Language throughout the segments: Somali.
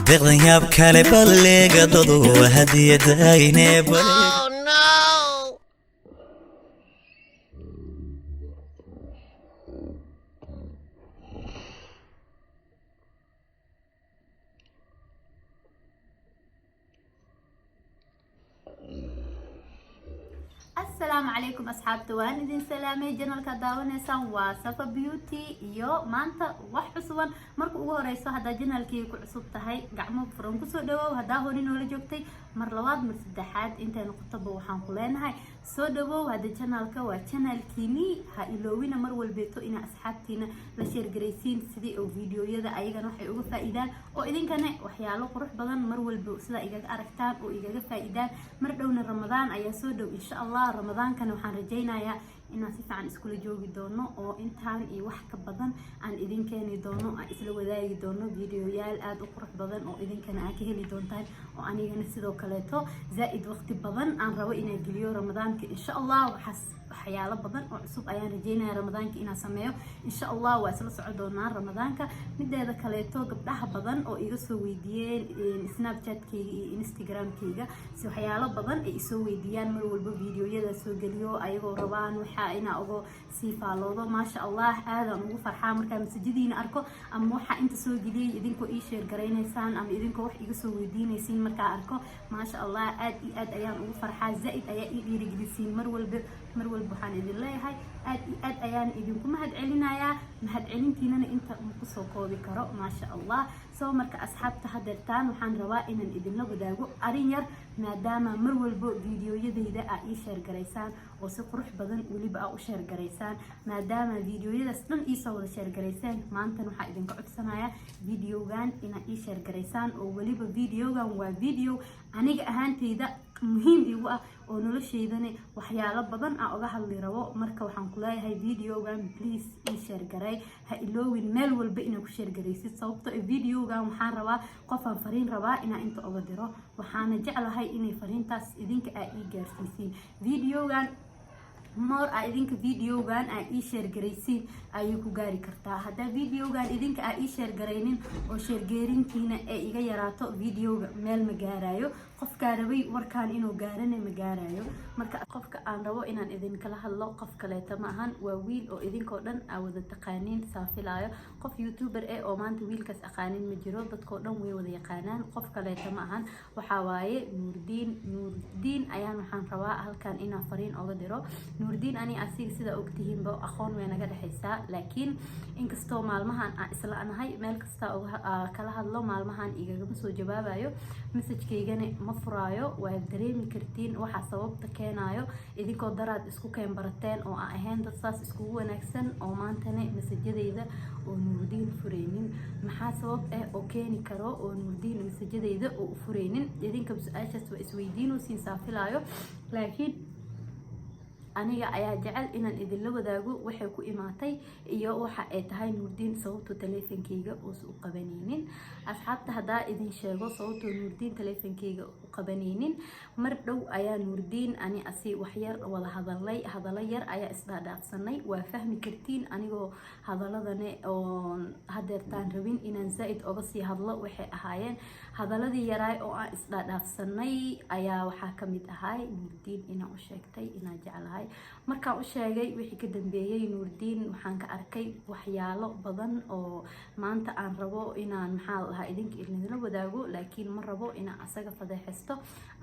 deqdan yaab kale balleega dadu hadiyadayne balleega السلام عليكم أصحاب توان إذن سلامي جنال كداوني سان وصفا بيوتي يو مانتا وحسوان مركو ugu horeyso hada janalkii ku cusub tahay gacmo furan ku soo dhawow hada hore noola joogtay mar labaad mar saddexaad inta noqotaba waxaan ku leenahay soo dhawow hada janalka waa janalkiini ha iloowina mar walbeeto ina asxaabtiina la share gareysiin sidii oo fiidiyoyada ayagana waxay uga faa'iidaan oo idinkana waxyaalo qurux badan mar walba sida igaga aragtaan oo igaga faa'iidaan mar dhowna Ramadaan ayaa soo dhow insha Allah Ramadaan kan waxaan rajaynayaa inaan si fiican iskula joogi doono oo intaan iyo wax ka badan aan idin keeni doono aan isla wadaagi doono fiidiyoyaal aad u qurux badan oo idinkana aad ka heli doontaan oo anigana sidoo kaleeto zaid waqti badan aan rabo inaan geliyo Ramadaanka insha Allah waxyaalo badan oo cusub ayaan rajaynayaa Ramadaanka inaan sameeyo insha Allah waa isla socon doonaa Ramadaanka mideeda kaleeto gabdhaha badan oo iga soo weydiiyeen Snapchat-kayga iyo Instagram-kayga si waxyaalo badan ay soo weydiiyaan mar walba fiidiyoyada soo geliyo ayagoo rabaan ina ugu sii faaloodo ma sha Allah aadan ugu farxaa marka masajidina arko ama waxa inta soo geliyay idinkoo ii share gareynaysaan ama idinkoo wax iga soo weydiinaysiin marka arko ma sha Allah aad ayaan ugu farxaa zaid ayaa ii dhiirigelisiin mar walba waxaan idin leeyahay aad ayaan idinku mahad celinayaa mahad celintiinana inta ku soo koobi karo ma sha Allah soo marka asxaabta hadeertaan waxaan rabaa inaan idin la wadaago arin yar maadaama mar walba fiidiyoyadayda ay ii share gareysaan oo si qurux badan waliba u share gareysaan maadaama fiidiyoyadaas dhan ii soo wada share gareysaan maanta waxa idinka codsanayaa fiidiyogan ina ii share gareysaan oo waliba fiidiyogan waa fiidiyo aniga ahaantayda muhiim igu ah oo nolosheedana waxyaalo badan aan uga hadli rabo marka waxaan ku leeyahay fiidiyogan please ii share garay ha iloowin meel walba inaad ku share gareysid sababtoo ah fiidiyogan waxaan rabaa qof aan fariin rabaa inaan inta uga diro waxaana jeclahay inay fariintaas idinka ay ii gaarsiisiin fiidiyogan more ay idinka fiidiyogan ay ii share gareysiin ayuu ku gaari kartaa hada fiidiyogan idinka ay ii share gareynin oo share geerintiina ay iga yaraato fiidiyoga meel ma gaarayo qofka rabay warkaan inuu gaarana ma gaarayo marka qofka aan rabo inaan idin kala hadlo qof kale ma ahan waa wiil oo idinkoo dhan aa wada taqaaniin saafilaayo qof YouTuber oo maanta wiilkaas aqaanin ma jiro dadkoo dhan way wada yaqaanaan qof kale ma ahan waxa waaye Nuurdiin ayaan waxaan rabaa halkaan inaan fariin uga diro Nuurdiin ani asiga sida ogtihiin ba aqoon way naga dhaxaysaa laakiin inkastoo maalmahan aan isla anahay meel kasta oo kala hadlo maalmahan igagama soo jawaabayo message-kaygana ma furaayo waa dareemi kartiin waxa sababta keenayo idinkoo daraad isku keen barateen oo aan ahayn dad saas isku wanaagsan oo maantana message-yadayda oo Nuurdiin fureynin maxaa sabab oo keeni karo oo Nuurdiin message-yadayda oo fureynin idinka su'aashaas waa isweydiinoo siin saafilaayo laakiin aniga ayaa jecel inaan idin la wadaago waxay ku imaatay iyo waxa ay tahay Nuurdiin sababta taleefankayga oo u qabanaynin asxaabta hadaa idin sheego sababta Nuurdiin taleefankayga u qabanaynin mar dhow ayaa Nuurdiin ani asi wax yar wada hadalay yar ayaa isdhaafsanay waa fahmi kartiin anigoo hadaladane oo hadeertaan rabin inaan zaid uga sii hadlo waxay ahaayeen hadaladii yaray oo aan isdhaafsanay ayaa waxa kamid ahay Nuurdiin inaan u sheegtay inaan jeclahay marka u sheegay wixii ka dambeeyay Nuurdiin waxaan ka arkay waxyaalo badan oo maanta aan rabo inaan maxaa lahaa idinka la wadaago laakiin ma rabo inaan asaga fadeexesto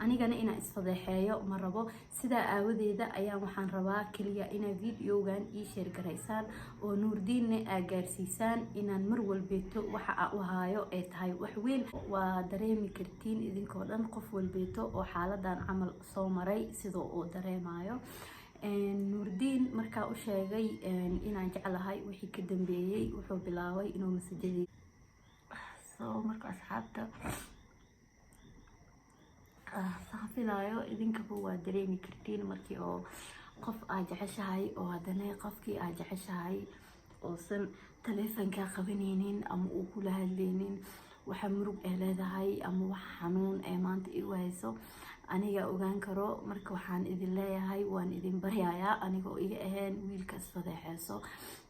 anigana inaan isfadeexeeyo ma rabo sida aawadeeda ayaan waxaan rabaa kaliya inaan fiidiyogan ii share gareysaan oo Nuurdiinna aa gaarsiisaan inaan mar walbeeto waxa aan u haayo ay tahay wax weyn waa dareemi kartiin idinkoo dhan qof walbeeto oo xaaladan camal soo maray sidoo uu dareemayo Nuurdiin markaa u sheegay inaan jeclahay wixii ka dambeeyay wuxuu bilaabay inuu message soo marka asxaabta saafilaayo idinka waa dareemi kartiin markii oo qof aad jeceshahay oo hadana qofkii aad jeceshahay oo san taleefanka qabanaynin ama uu kula hadlaynin waxa murug leedahay ama wax xanuun maanta ii wayso aniga ogaan karo marka waxaan idin leeyahay waan idin baryayaa aniga oo iga ahayn wiilkaas fadeexeeso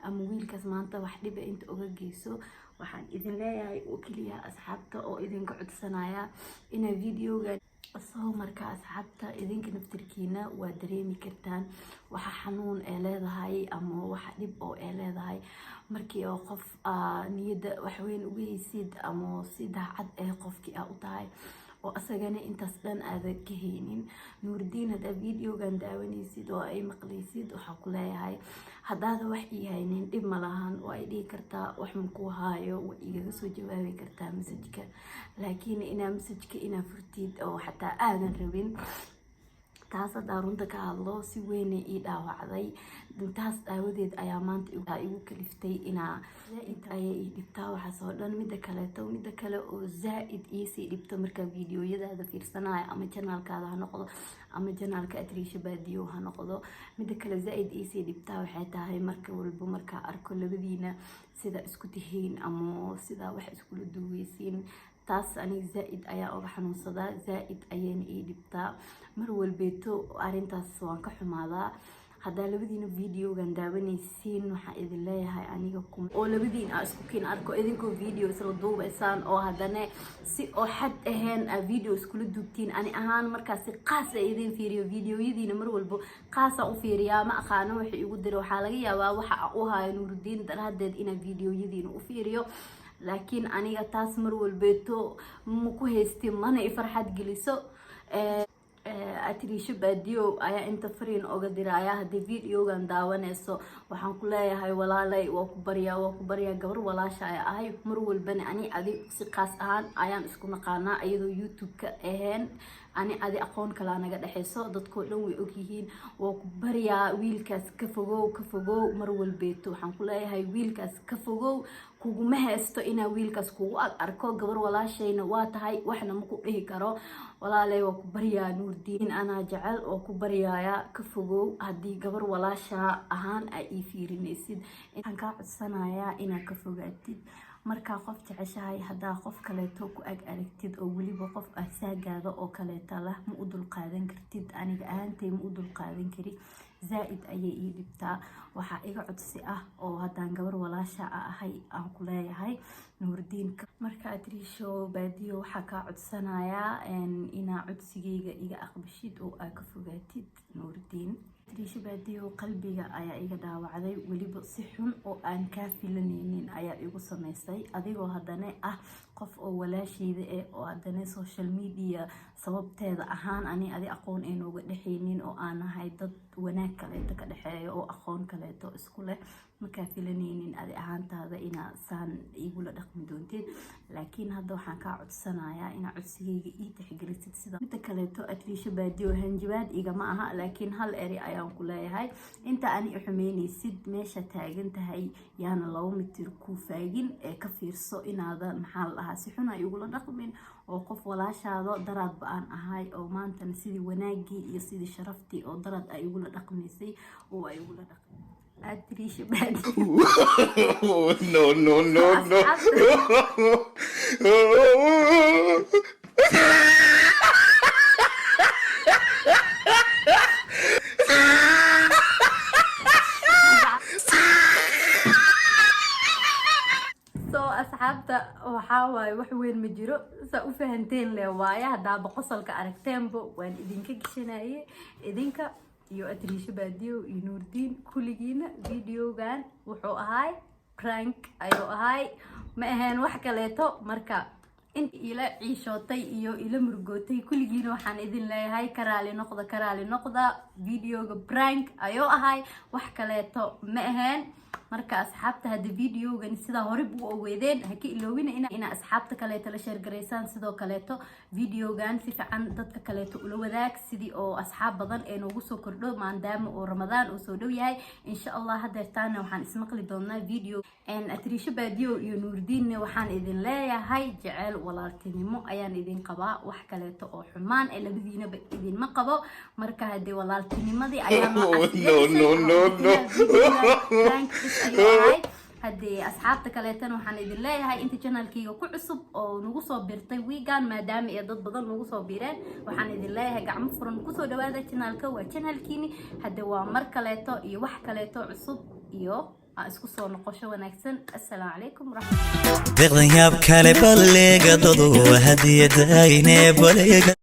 ama wiilkaas maanta wax dhib inta uga geyso waxaan idin leeyahay oo keliya asxaabta oo idinka codsanaya ina videoga soo marka asxaabta idinka naftirkiina waa dareemi kartaan waxa xanuun ee leedahay ama waxa dhib oo ee leedahay markii oo qof niyada wax weyn uga haysid ama si daacad ee qofkii u tahay oo asagana intaas dhan aad ka haynin. Nuurdiin hada videogan daawanaysid oo ay maqlaysid waxaa ku leeyahay haddaad wax ii haynin dhib ma lahan oo ay dhihi kartaa wax ma ku haayo waa igaga soo jawaabi kartaa message-ka, laakiin inaa message-ka inaa furtid oo xataa aadan rabin taas hadaa runta ka hadlo si weyn ii dhaawacday. Intaas aawadeed ayaa maanta igu kaliftay inaa zaaid ayay ii dhibtaa waxaas oo dhan. Mida kale oo zaaid ii sii dhibto markaa videoyadaada fiirsanayo ama channelkaada ha noqdo ama channelka Atriisha Baadiyo ha noqdo. Mida kale zaaid ii sii dhibtaa waxay tahay marka walba markaa arko labadiina sida isku tihiin ama sida wax iskula duweysiin taas aniga zaaid ayaa uga xanuunsadaa, zaaid ayayna ii dhibtaa mar walbeeto arintaas waan ka xumaadaa. haddaa labadiina videogan daawanaysiin waxaan idin leeyahay aniga oo labadiina isku kiin arko idinkoo video isla duubaysaan oo haddana si oo xad ahayn video iskula duubtiin ani ahaan markaasi qaas ay idin fiiriyo videoyadiina mar walba qaas aan u fiiriyaa ma aqaano wixii igu diray waxaa laga yaabaa waxa uu hayo Nuurdiin daraadeed inaan videoyadiina u fiiriyo laakiin aniga taas mar walbeeto ma ku haystin mana i farxad geliso. Atriisha Baadiyo ayaa inta fariin oga diraya hadii videogan daawanayso waxaan ku leeyahay walaalay waa ku baryaa gabar walaasha ay ahay mar walbana ani adi si qaas ahaan ayaan isku naqaanaa iyadoo YouTube-ka ahayn ani adi aqoon kala naga dhaxayso dadkoo dhan way og yihiin waa ku baryaa wiilkaas ka fogow mar walbeeto waxaan ku leeyahay wiilkaas ka fogow kuguma haysto inaa wiilkaas kugu arko gabar walaashayna waa tahay waxna ma ku dhihi karo walaalay waa ku baryaa Nuurdiin anaa jecel oo ku baryaaya ka fogow haddii gabar walaasha ahaan ay ii fiirinaysid waxaan kaa codsanayaa inaad ka fogaatid markaa qof jeceshahay haddaa qof kaleeto ku ag aragtid oo weliba qof asaagaada oo kaleeta lah ma u dulqaadan kartid. Aniga ahaantay ma u dulqaadan kari zaaid ayay ii dhibtaa waxaa iga codsi ah oo haddaan gabar walaasha ahay aan ku leeyahay Nuurdiin marka Atriisha Baadiyo waxaa kaa codsanayaa inaa codsigayga iga aqbashid oo aad ka fogaatid Nuurdiin. Atriisha Baadiyo qalbiga ayaa iga dhaawacday weliba si xun oo aan kaa filanaynin ayaa igu samaysay adigoo haddana ah qof oo walaashayda oo haddana social media sababteeda ahaan ani adi aqoon ay nooga dhaxaynin oo aan ahay dad wanaag kaleeto ka dhaxeeyo oo aqoon kaleeto isku leh markaa filanaynin adi ahaantaada inaa saan igula dhaqmi doontid laakiin hadda waxaan kaa codsanayaa inaa codsigayga ii tixgelisid sida midda kaleeto Atriisha Baadiyo hanjabaad igama aha laakiin hal eri ayaan ku leeyahay inta ani xumeynaysid meesha taagan tahay yaana 2 mitir ku faagin ee ka fiirso inaadan maxaa la dhahaa si xun ay igula dhaqmin oo qof walaashaado daraad baan ahay oo maantana sidii wanaagii iyo sidii sharaftii oo daraad ay igula dhaqmaysay oo ay igula dhaqmay Atriisha Baadiyo no asxaabta waxaa waaye wax weyn ma jiro saa u fahanteen le waaye haddaaba qosolka aragteenba waan idinka gishanaye idinka iyo Atriisha Baadiyo iyo Nuurdiin kulligiina videogan wuxuu ahay prank ayuu ahay ma ahayn wax kaleeto marka in ila ciishootay iyo ila murgootay kulligiina waxaan idin leeyahay karaali noqda videoga prank ayuu ahay wax kaleeto ma ahayn marka asxaabta hada videogan sida hore buu ogeedeen ha ka iloobina ina asxaabta kaleeto la share gareysaan sidoo kaleeto videogan si fiican dadka kaleeto ula wadaag sidii oo asxaab badan ee noogu soo kordho maadaama oo Ramadaan oo soo dhow yahay insha Allah hadeertaana waxaan ismaqli doonaa video Atriisha Baadiyo iyo Nuurdiin waxaan idin leeyahay jecel walaaltinimo ayaan idin qabaa wax kaleeto oo xumaan ee labadiinaba idin ma qabo marka hadii walaaltinimadii ayaan no haddii asxaabta kaleetana waxaan idin leeyahay inta channelkayga ku cusub oo nagu soo birtay weegan maadaama ay dad badan nagu soo biireen waxaan idin leeyahay gacmo furan ku soo dhawaada channelka waa channelkiini hadda waa mar kaleeto iyo wax kaleeto cusub iyo اسكو soo noqosho wanaagsan. Assalaamu calaykum waraxmatullahi. deeqdan yaab kale balleega dadu hadiyadayne balega